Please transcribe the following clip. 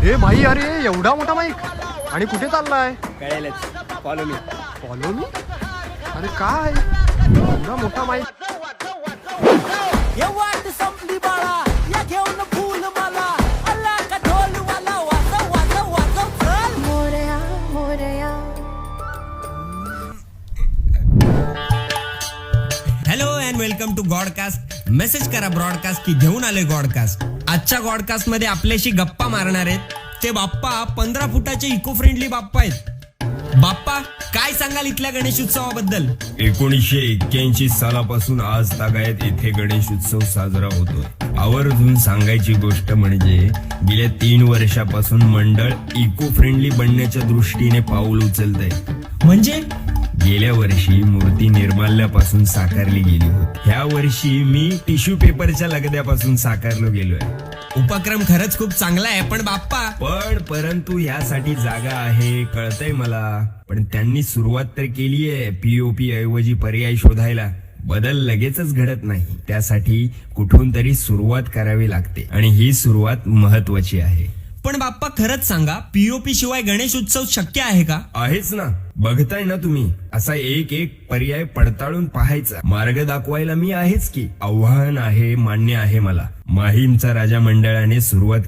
हे भाई, अरे एवढा मोठा माईक आणि कुठे चाललाय? कळेलच, फॉलो मी. Follow me? अरे काय एवढा मोठा mike? Hello and welcome to Godcast. Message करा ब्रॉडकास्ट की घेऊन आले गॉडकास्ट. आजच्या गॉडकास्ट मध्ये आपल्याशी गप्पा मारणार आहेत ते बाप्पा 15 फुटाचे इको फ्रेंडली बाप्पा आहेत. बाप्पा, काय सांगाल इथल्या गणेश उत्सवाबद्दल? 1981 सालापासून आज तागायत येथे गणेश उत्सव साजरा होतोय. आवर्जून सांगायची गोष्ट म्हणजे गेल्या 3 वर्षापासून मंडळ इको फ्रेंडली बनण्याच्या दृष्टीने पाऊल उचलतंय. म्हणजे गेल्या वर्षी मूर्ती निर्माल्यापासून साकारली गेली होती. ह्या वर्षी मी टिश्यू पेपरच्या लगद्यापासून साकारलो गेलोय. उपक्रम खरंच खूप चांगला आहे, पण बाप्पा परंतु यासाठी जागा आहे कळतंय मला. पण त्यांनी सुरुवात तर केलीये पीओपी ऐवजी पर्याय शोधायला. बदल लगेचच घडत नाही, त्यासाठी कुठून तरी सुरुवात करावी लागते आणि ही सुरुवात महत्वाची आहे. पण बाप्पा खरंच सांगा, पीओपी शिवाय गणेश उत्सव शक्य आहे का? आहेच ना, बघताय ना तुम्ही. असा एक एक पर्याय पडताळून पाहायचा. मार्ग दाखवायला मी आहेच की. आव्हान आहे, मान्य आहे मला. माहीमचा राजा मंडळाने सुरुवात